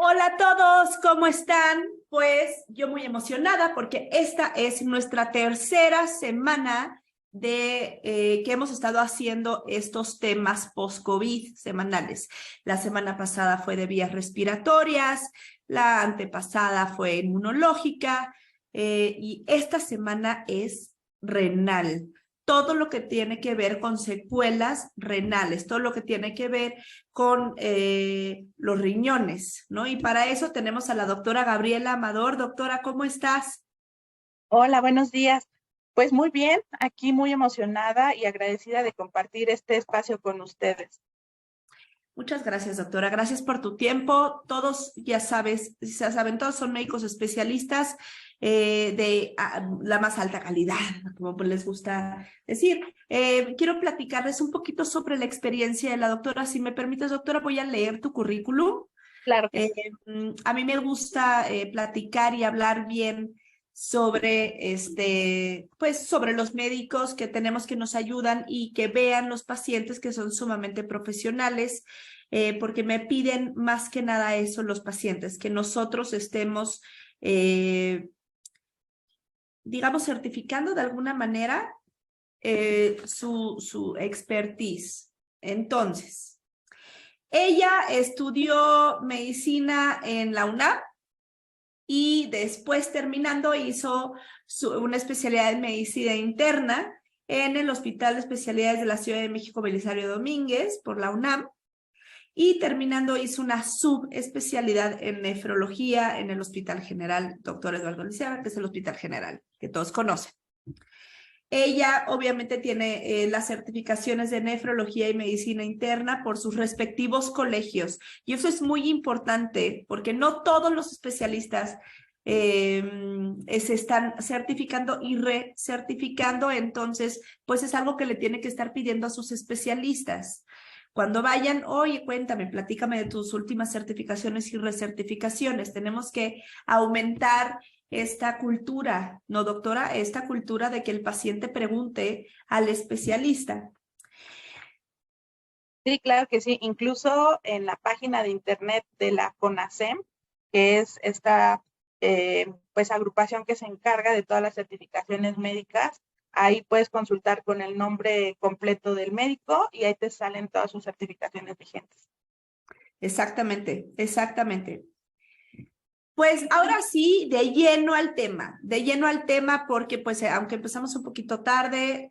Hola a todos, ¿cómo están? Pues yo muy emocionada porque esta es nuestra tercera semana de que hemos estado haciendo estos temas post-COVID semanales. La semana pasada fue de vías respiratorias, la antepasada fue inmunológica y esta semana es renal. Todo lo que tiene que ver con secuelas renales, todo lo que tiene que ver con los riñones, ¿no? Y para eso tenemos a la doctora Gabriela Amador. Doctora, ¿cómo estás? Hola, buenos días. Pues muy bien, aquí muy emocionada y agradecida de compartir este espacio con ustedes. Muchas gracias, doctora. Gracias por tu tiempo. Todos, ya saben, todos son médicos especialistas de la más alta calidad, como pues les gusta decir. Quiero platicarles un poquito sobre la experiencia de la doctora. Si me permites, doctora, voy a leer tu currículum. Claro que sí. A mí me gusta platicar y hablar bien sobre pues sobre los médicos que tenemos que nos ayudan y que vean los pacientes que son sumamente profesionales, porque me piden más que nada eso los pacientes, que nosotros estemos, digamos, certificando de alguna manera su expertise. Entonces, ella estudió medicina en la UNAM y después terminando hizo una especialidad en medicina interna en el Hospital de Especialidades de la Ciudad de México Belisario Domínguez por la UNAM y terminando hizo una subespecialidad en nefrología en el Hospital General Dr. Eduardo Lisiaga, que es el Hospital General que todos conocen. Ella obviamente tiene las certificaciones de nefrología y medicina interna por sus respectivos colegios. Y eso es muy importante porque no todos los especialistas se están certificando y recertificando. Entonces, pues es algo que le tiene que estar pidiendo a sus especialistas. Cuando vayan, oye, cuéntame, platícame de tus últimas certificaciones y recertificaciones. Tenemos que aumentar esta cultura, ¿no, doctora? Esta cultura de que el paciente pregunte al especialista. Sí, claro que sí. Incluso en la página de internet de la CONASEM, que es esta pues agrupación que se encarga de todas las certificaciones médicas, ahí puedes consultar con el nombre completo del médico y ahí te salen todas sus certificaciones vigentes. Exactamente, exactamente. Pues ahora sí, de lleno al tema, porque pues aunque empezamos un poquito tarde,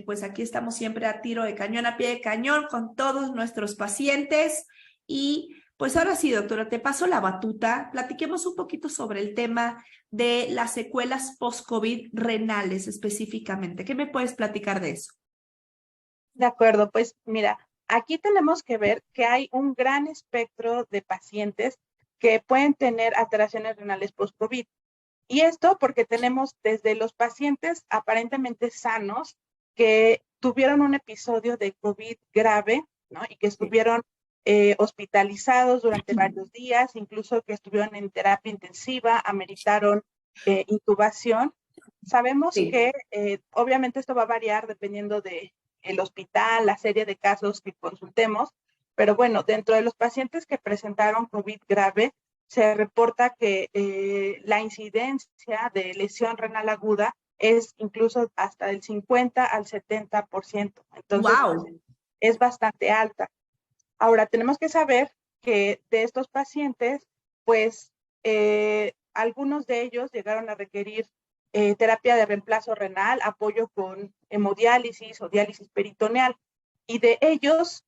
pues aquí estamos siempre a tiro de cañón, a pie de cañón con todos nuestros pacientes. Y pues ahora sí, doctora, te paso la batuta. Platiquemos un poquito sobre el tema de las secuelas post-COVID renales específicamente. ¿Qué me puedes platicar de eso? De acuerdo, pues mira, aquí tenemos que ver que hay un gran espectro de pacientes que pueden tener alteraciones renales post-COVID. Y esto porque tenemos desde los pacientes aparentemente sanos que tuvieron un episodio de COVID grave, ¿no? Y que estuvieron hospitalizados durante varios días, incluso que estuvieron en terapia intensiva, ameritaron intubación. Sabemos Sí. que obviamente esto va a variar dependiendo de el hospital, la serie de casos que consultemos, pero bueno, dentro de los pacientes que presentaron COVID grave, se reporta que la incidencia de lesión renal aguda es incluso hasta del 50 al 70%. Entonces, pues, ¡Wow! es bastante alta. Ahora, tenemos que saber que de estos pacientes, pues, algunos de ellos llegaron a requerir terapia de reemplazo renal, apoyo con hemodiálisis o diálisis peritoneal. Y de ellos,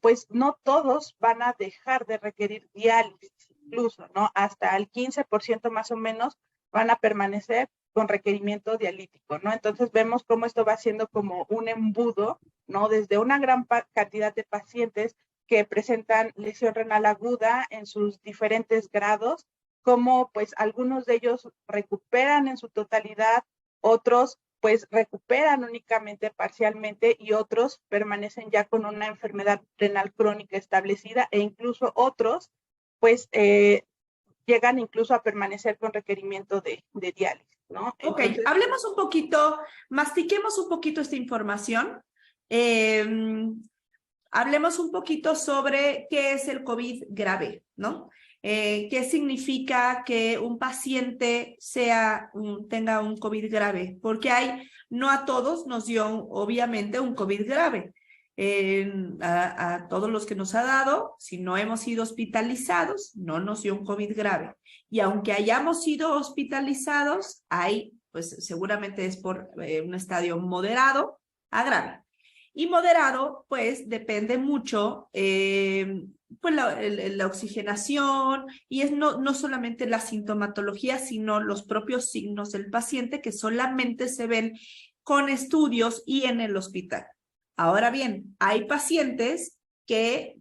pues no todos van a dejar de requerir diálisis, incluso, ¿no? Hasta el 15% más o menos van a permanecer con requerimiento dialítico, ¿no? Entonces vemos cómo esto va siendo como un embudo, ¿no? Desde una gran cantidad de pacientes que presentan lesión renal aguda en sus diferentes grados, como pues algunos de ellos recuperan en su totalidad, otros pues recuperan únicamente parcialmente y otros permanecen ya con una enfermedad renal crónica establecida e incluso otros pues llegan incluso a permanecer con requerimiento de diálisis, ¿no? Ok, Entonces, hablemos un poquito, mastiquemos un poquito esta información. Hablemos un poquito sobre qué es el COVID grave, ¿no? ¿Qué significa que un paciente tenga un COVID grave? Porque no a todos nos dio, obviamente, un COVID grave. A todos los que nos ha dado, si no hemos sido hospitalizados, no nos dio un COVID grave. Y aunque hayamos sido hospitalizados, pues seguramente es por un estadio moderado a grave. Y moderado, pues depende mucho, pues la oxigenación, y es no solamente la sintomatología, sino los propios signos del paciente que solamente se ven con estudios y en el hospital. Ahora bien, hay pacientes que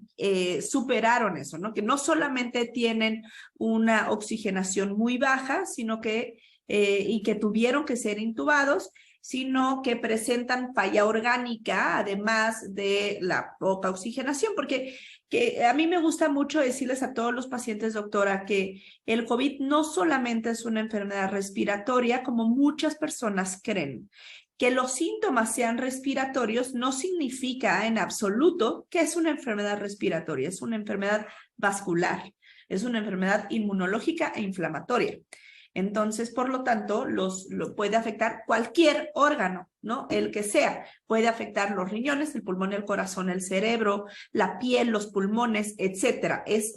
superaron eso, ¿no? Que no solamente tienen una oxigenación muy baja, sino que y que tuvieron que ser intubados, sino que presentan falla orgánica, además de la poca oxigenación, porque a mí me gusta mucho decirles a todos los pacientes, doctora, que el COVID no solamente es una enfermedad respiratoria, como muchas personas creen. Que los síntomas sean respiratorios no significa en absoluto que es una enfermedad respiratoria, es una enfermedad vascular, es una enfermedad inmunológica e inflamatoria. Entonces, por lo tanto, lo puede afectar cualquier órgano, ¿no? El que sea. Puede afectar los riñones, el pulmón, el corazón, el cerebro, la piel, los pulmones, etcétera. Es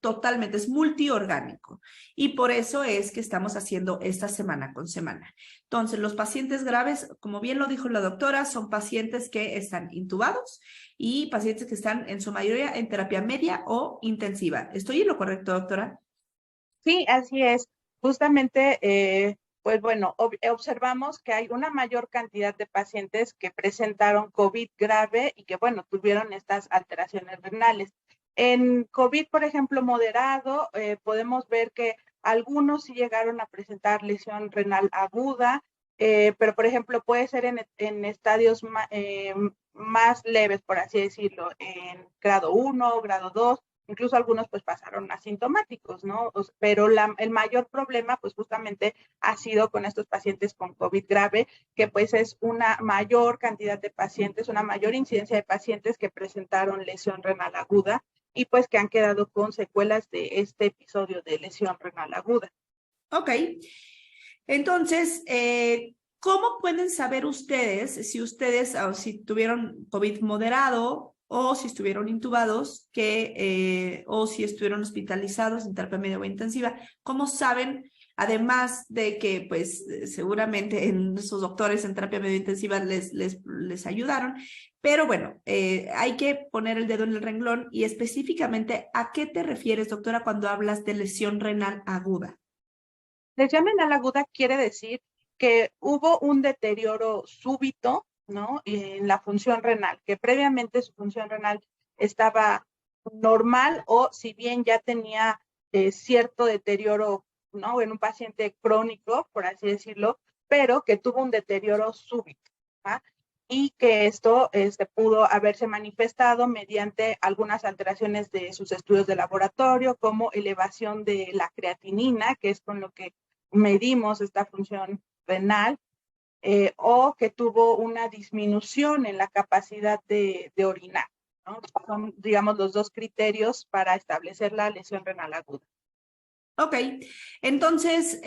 totalmente, es multiorgánico. Y por eso es que estamos haciendo esta semana con semana. Entonces, los pacientes graves, como bien lo dijo la doctora, son pacientes que están intubados y pacientes que están en su mayoría en terapia media o intensiva. ¿Estoy en lo correcto, doctora? Sí, así es. Justamente, pues bueno, observamos que hay una mayor cantidad de pacientes que presentaron COVID grave y que, bueno, tuvieron estas alteraciones renales. En COVID, por ejemplo, moderado, podemos ver que algunos sí llegaron a presentar lesión renal aguda, pero, por ejemplo, puede ser en estadios más leves, por así decirlo, en grado 1, grado 2. Incluso algunos pues pasaron asintomáticos, ¿no? Pero el mayor problema pues justamente ha sido con estos pacientes con COVID grave, que pues es una mayor cantidad de pacientes, una mayor incidencia de pacientes que presentaron lesión renal aguda y pues que han quedado con secuelas de este episodio de lesión renal aguda. Ok. Entonces, ¿cómo pueden saber ustedes si tuvieron COVID moderado o si estuvieron intubados o si estuvieron hospitalizados en terapia media o intensiva? ¿Cómo saben, además de que pues seguramente esos doctores en terapia media intensiva les ayudaron? Pero bueno, hay que poner el dedo en el renglón y específicamente, ¿a qué te refieres, doctora, cuando hablas de lesión renal aguda? Lesión renal aguda quiere decir que hubo un deterioro súbito, ¿no? En la función renal, que previamente su función renal estaba normal o si bien ya tenía cierto deterioro, ¿no? En un paciente crónico, por así decirlo, pero que tuvo un deterioro súbito, ¿va? Y que esto pudo haberse manifestado mediante algunas alteraciones de sus estudios de laboratorio, como elevación de la creatinina, que es con lo que medimos esta función renal, o que tuvo una disminución en la capacidad de orinar, ¿no? Son, digamos, los dos criterios para establecer la lesión renal aguda. Ok, entonces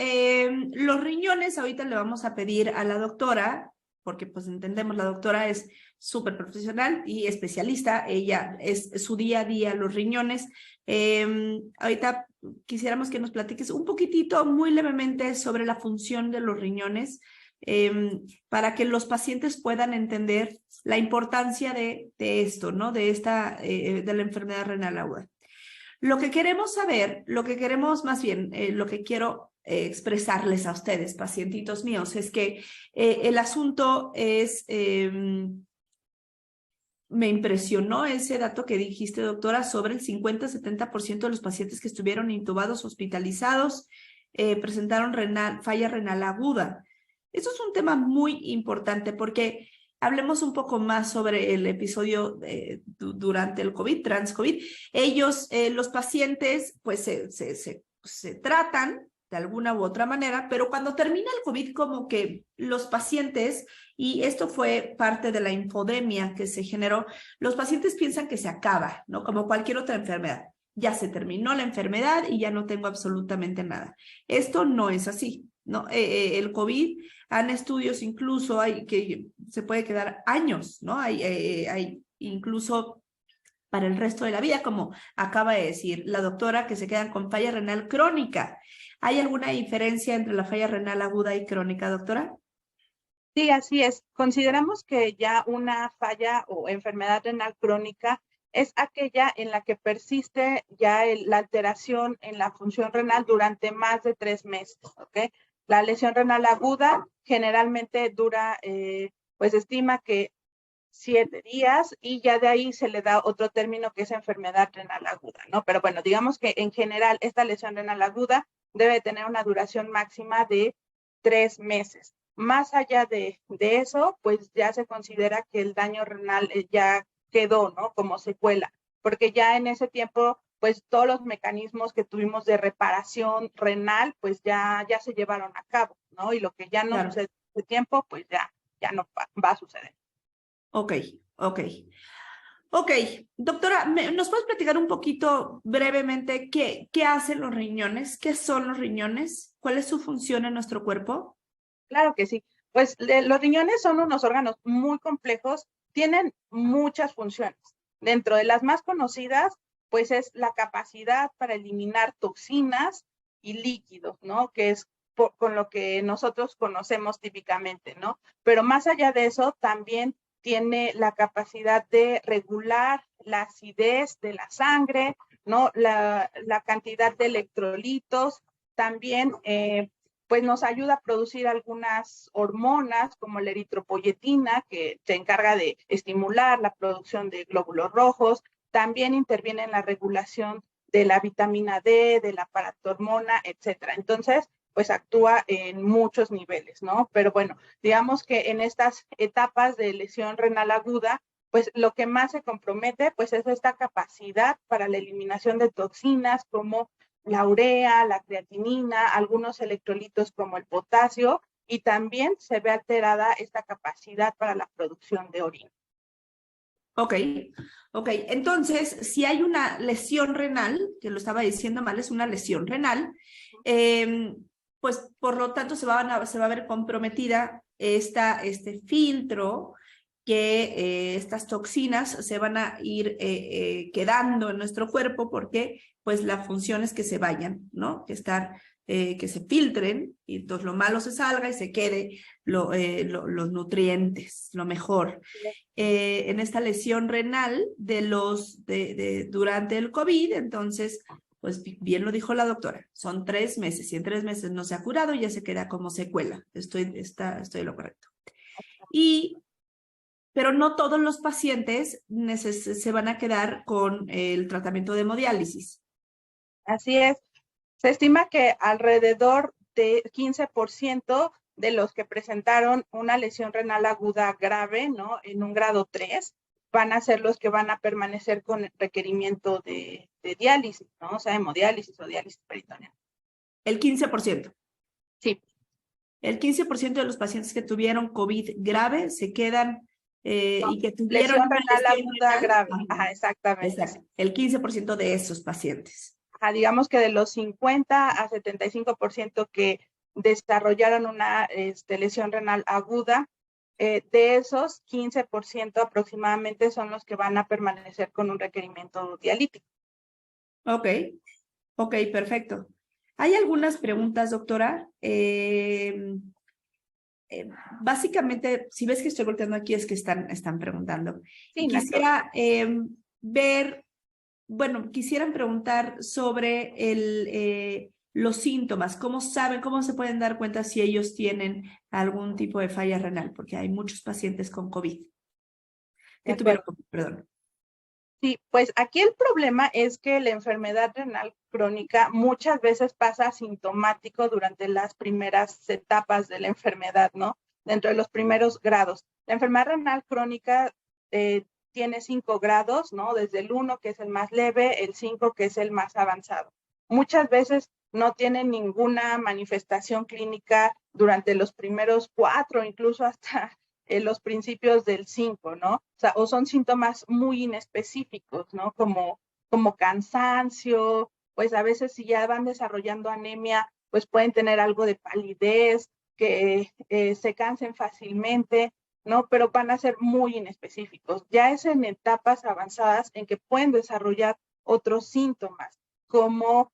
los riñones ahorita le vamos a pedir a la doctora, porque pues entendemos, la doctora es súper profesional y especialista, ella es su día a día los riñones. Ahorita quisiéramos que nos platiques un poquitito, muy levemente, sobre la función de los riñones, para que los pacientes puedan entender la importancia de esto, ¿no? De la enfermedad renal aguda. Lo que queremos saber, lo que quiero expresarles a ustedes, pacientitos míos, es que el asunto es, me impresionó ese dato que dijiste, doctora, sobre el 50-70% de los pacientes que estuvieron intubados, hospitalizados, presentaron falla renal aguda. Eso es un tema muy importante porque hablemos un poco más sobre el episodio durante el COVID, trans-COVID. Los pacientes, pues se tratan de alguna u otra manera, pero cuando termina el COVID, como que los pacientes, y esto fue parte de la infodemia que se generó, los pacientes piensan que se acaba, ¿no? Como cualquier otra enfermedad. ya se terminó la enfermedad y ya no tengo absolutamente nada. Esto no es así, ¿no? El COVID, han estudios incluso, hay que se puede quedar años, ¿no? Hay incluso para el resto de la vida, como acaba de decir la doctora, que se quedan con falla renal crónica. ¿Hay alguna diferencia entre la falla renal aguda y crónica, doctora? Sí, así es. Consideramos que ya una falla o enfermedad renal crónica es aquella en la que persiste ya la alteración en la función renal durante más de 3 meses, ¿ok? La lesión renal aguda generalmente dura, pues estima que 7 días y ya de ahí se le da otro término que es enfermedad renal aguda, ¿no? Pero bueno, digamos que en general esta lesión renal aguda debe tener una duración máxima de 3 meses. Más allá de eso, pues ya se considera que el daño renal ya quedó, ¿no? Como secuela, porque ya en ese tiempo, pues todos los mecanismos que tuvimos de reparación renal, pues ya se llevaron a cabo, ¿no? Y lo que ya no Claro. sucede en ese tiempo, pues ya no va a suceder. Ok, ok. Ok, doctora, ¿nos puedes platicar un poquito brevemente qué hacen los riñones? ¿Qué son los riñones? ¿Cuál es su función en nuestro cuerpo? Claro que sí. Pues los riñones son unos órganos muy complejos, tienen muchas funciones. Dentro de las más conocidas, pues es la capacidad para eliminar toxinas y líquidos, ¿no? Que es con lo que nosotros conocemos típicamente, ¿no? Pero más allá de eso, también tiene la capacidad de regular la acidez de la sangre, ¿no? La cantidad de electrolitos, también pues nos ayuda a producir algunas hormonas como la eritropoyetina, que se encarga de estimular la producción de glóbulos rojos, también interviene en la regulación de la vitamina D, de la paratormona, etcétera. Entonces, pues actúa en muchos niveles, ¿no? Pero bueno, digamos que en estas etapas de lesión renal aguda, pues lo que más se compromete, pues es esta capacidad para la eliminación de toxinas como la urea, la creatinina, algunos electrolitos como el potasio, y también se ve alterada esta capacidad para la producción de orina. Ok, ok. Entonces, si hay una lesión renal, que lo estaba diciendo mal, es una lesión renal, pues por lo tanto se va a ver comprometida este filtro que estas toxinas se van a ir quedando en nuestro cuerpo porque pues la función es que se vayan, ¿no? Que se filtren y entonces lo malo se salga y se quede los nutrientes, lo mejor. En esta lesión renal durante el COVID, entonces, pues bien lo dijo la doctora, son 3 meses, si en 3 meses no se ha curado, ya se queda como secuela, estoy en lo correcto. Pero no todos los pacientes se van a quedar con el tratamiento de hemodiálisis. Así es. Se estima que alrededor de 15% de los que presentaron una lesión renal aguda grave, ¿no? En un grado 3, van a ser los que van a permanecer con el requerimiento de diálisis, ¿no? O sea, hemodiálisis o diálisis peritoneal. El 15%. Sí. El 15% de los pacientes que tuvieron COVID grave se quedan No, y que tuvieron lesión una renal lesión aguda renal. grave. Ajá, exactamente. Exacto. El 15% de esos pacientes. Digamos que de los 50 a 75% que desarrollaron una lesión renal aguda, de esos 15% aproximadamente son los que van a permanecer con un requerimiento dialítico. Ok, ok, perfecto. Hay algunas preguntas, doctora. Básicamente, si ves que estoy volteando aquí, es que están preguntando. Sí, Y quisiera ver, bueno, quisieran preguntar sobre los síntomas. ¿Cómo saben, cómo se pueden dar cuenta si ellos tienen algún tipo de falla renal? Porque hay muchos pacientes con COVID. ¿Qué tuvieron COVID? Perdón. Sí, pues aquí el problema es que la enfermedad renal crónica muchas veces pasa asintomático durante las primeras etapas de la enfermedad, ¿no? Dentro de los primeros grados. La enfermedad renal crónica tiene 5 grados, ¿no? Desde el 1, que es el más leve, el 5, que es el más avanzado. Muchas veces no tiene ninguna manifestación clínica durante los primeros 4, incluso hasta los principios del 5, ¿no? O sea, o son síntomas muy inespecíficos, ¿no? Como como cansancio, pues a veces si ya van desarrollando anemia, pues pueden tener algo de palidez, que se cansen fácilmente, ¿no? Pero van a ser muy inespecíficos. Ya es en etapas avanzadas en que pueden desarrollar otros síntomas, como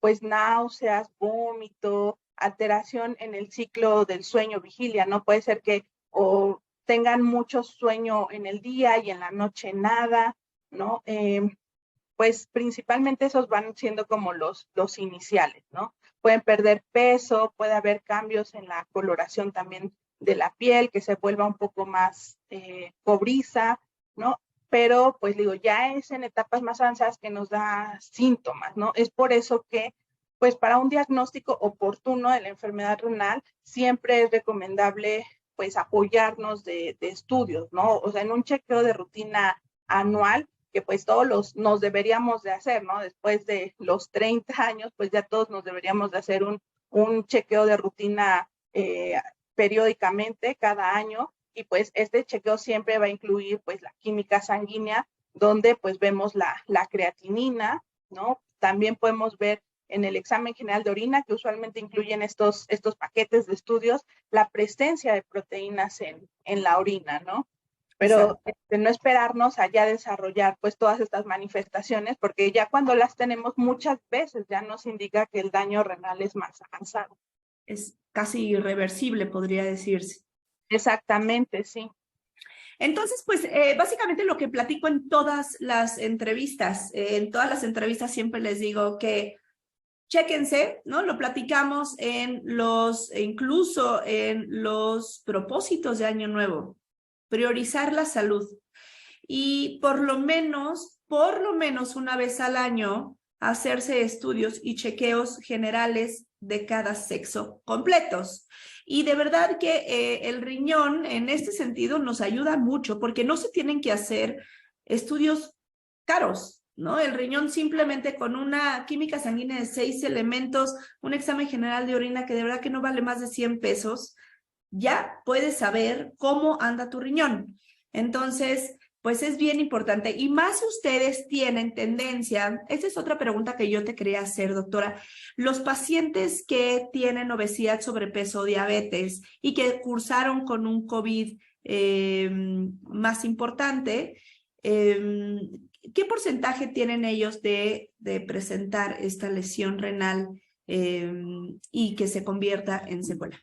pues náuseas, vómito, alteración en el ciclo del sueño vigilia, ¿no? Puede ser que o tengan mucho sueño en el día y en la noche nada, ¿no? Pues principalmente esos van siendo como los iniciales, ¿no? Pueden perder peso, puede haber cambios en la coloración también de la piel, que se vuelva un poco más cobriza, ¿no? Pero, pues digo, ya es en etapas más avanzadas que nos da síntomas, ¿no? Es por eso que, pues para un diagnóstico oportuno de la enfermedad renal, siempre es recomendable, pues, apoyarnos de estudios, ¿no? O sea, en un chequeo de rutina anual, que pues todos nos deberíamos de hacer, ¿no? Después de los 30 años, pues ya todos nos deberíamos de hacer un chequeo de rutina periódicamente cada año, y pues este chequeo siempre va a incluir pues la química sanguínea, donde pues vemos la creatinina, ¿no? También podemos ver en el examen general de orina, que usualmente incluyen estos paquetes de estudios, la presencia de proteínas en la orina, ¿no? Pero no esperarnos a ya desarrollar pues todas estas manifestaciones, porque ya cuando las tenemos muchas veces ya nos indica que el daño renal es más avanzado. Es casi irreversible, podría decirse. Exactamente, sí. Entonces, pues básicamente lo que platico en todas las entrevistas, siempre les digo que chéquense, ¿no? Lo platicamos incluso en los propósitos de Año Nuevo, priorizar la salud y por lo menos una vez al año hacerse estudios y chequeos generales de cada sexo completos. Y de verdad que el riñón en este sentido nos ayuda mucho porque no se tienen que hacer estudios caros, ¿no? El riñón simplemente con una química sanguínea de 6 elementos, un examen general de orina que de verdad que no vale más de 100 pesos, ya puedes saber cómo anda tu riñón. Entonces, pues es bien importante. Y más si ustedes tienen tendencia, esa es otra pregunta que yo te quería hacer, doctora. Los pacientes que tienen obesidad, sobrepeso, diabetes y que cursaron con un COVID más importante, ¿qué porcentaje tienen ellos de presentar esta lesión renal y que se convierta en secuela?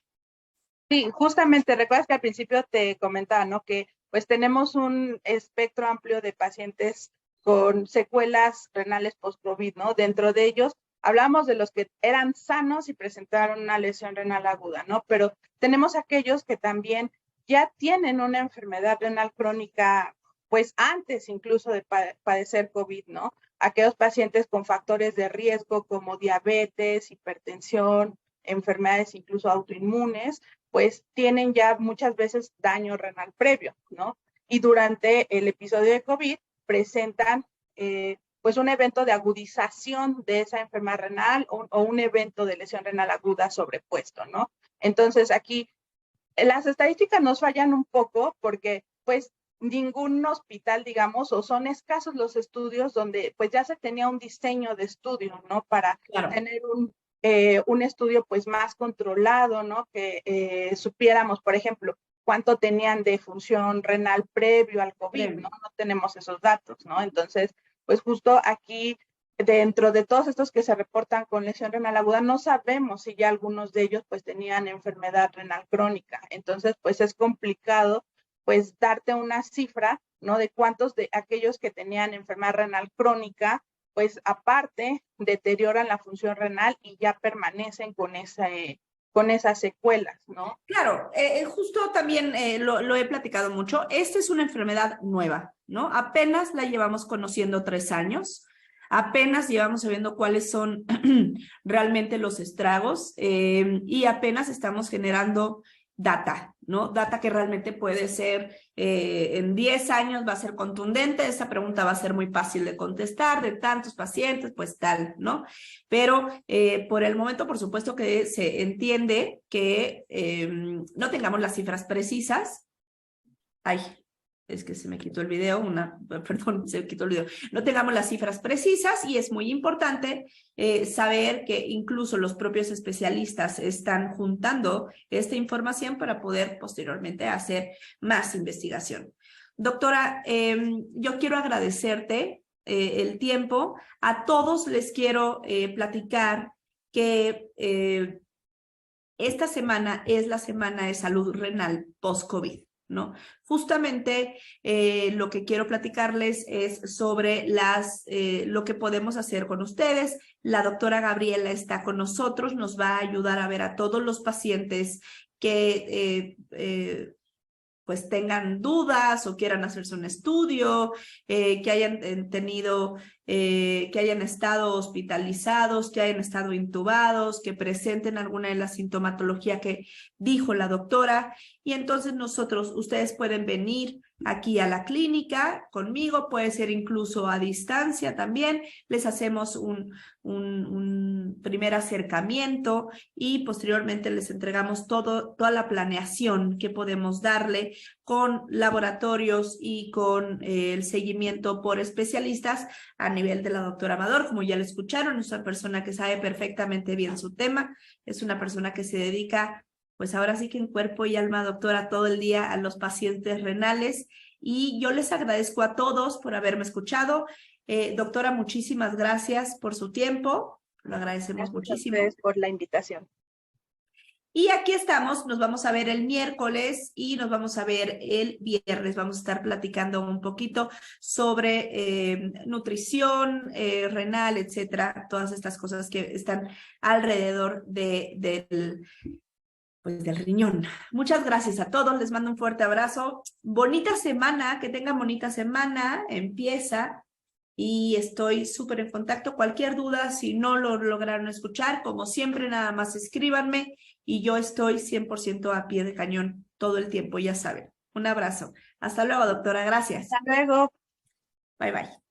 Sí, justamente, recuerdas que al principio te comentaba, ¿no? Que pues tenemos un espectro amplio de pacientes con secuelas renales post-COVID, ¿no? Dentro de ellos hablamos de los que eran sanos y presentaron una lesión renal aguda, ¿no? Pero tenemos aquellos que también ya tienen una enfermedad renal crónica, pues antes incluso de padecer COVID, ¿no? Aquellos pacientes con factores de riesgo como diabetes, hipertensión, enfermedades incluso autoinmunes, pues tienen ya muchas veces daño renal previo, ¿no? Y durante el episodio de COVID presentan pues un evento de agudización de esa enfermedad renal o un evento de lesión renal aguda sobrepuesto, ¿no? Entonces aquí las estadísticas nos fallan un poco porque pues ningún hospital, digamos, o son escasos los estudios donde pues ya se tenía un diseño de estudio, ¿no? Para tener un estudio pues más controlado, ¿no? Que supiéramos, por ejemplo, cuánto tenían de función renal previo al COVID, ¿no? No tenemos esos datos, ¿no? Entonces, pues justo aquí, dentro de todos estos que se reportan con lesión renal aguda, no sabemos si ya algunos de ellos pues tenían enfermedad renal crónica. Entonces, pues es complicado pues darte una cifra, ¿no? De cuántos de aquellos que tenían enfermedad renal crónica pues aparte deterioran la función renal y ya permanecen con esas secuelas, ¿no? Claro, justo también lo he platicado mucho. Esta es una enfermedad nueva, ¿no? Apenas la llevamos conociendo 3 años, apenas llevamos sabiendo cuáles son realmente los estragos y apenas estamos generando data, ¿no? Data que realmente puede ser, en 10 años va a ser contundente, esa pregunta va a ser muy fácil de contestar, de tantos pacientes, pues tal, ¿no? Pero por el momento, por supuesto que se entiende que no tengamos las cifras precisas. Ay, es que se me quitó el video, perdón, se me quitó el video, no tengamos las cifras precisas, y es muy importante saber que incluso los propios especialistas están juntando esta información para poder posteriormente hacer más investigación. Doctora, yo quiero agradecerte el tiempo. A todos les quiero platicar que esta semana es la semana de salud renal post-COVID, ¿no? Justamente lo que quiero platicarles es sobre lo que podemos hacer con ustedes. La doctora Gabriela está con nosotros, nos va a ayudar a ver a todos los pacientes que pues tengan dudas o quieran hacerse un estudio, que hayan que hayan estado hospitalizados, que hayan estado intubados, que presenten alguna de la sintomatología que dijo la doctora. Y entonces ustedes pueden venir aquí a la clínica conmigo, puede ser incluso a distancia también. Les hacemos un primer acercamiento y posteriormente les entregamos toda la planeación que podemos darle con laboratorios y con el seguimiento por especialistas a nivel de la doctora Amador. Como ya le escucharon, es una persona que sabe perfectamente bien su tema, es una persona que se dedica, pues ahora sí que en cuerpo y alma, doctora, todo el día a los pacientes renales, y yo les agradezco a todos por haberme escuchado. Doctora, muchísimas gracias por su tiempo, lo agradecemos muchísimo. Gracias por la invitación. Y aquí estamos, nos vamos a ver el miércoles y nos vamos a ver el viernes. Vamos a estar platicando un poquito sobre nutrición renal, etcétera, todas estas cosas que están alrededor del riñón. Muchas gracias a todos, les mando un fuerte abrazo. Bonita semana, que tengan bonita semana, empieza. Y estoy súper en contacto. Cualquier duda, si no lo lograron escuchar, como siempre, nada más escríbanme y yo estoy 100% a pie de cañón todo el tiempo, ya saben. Un abrazo. Hasta luego, doctora. Gracias. Hasta luego. Bye, bye.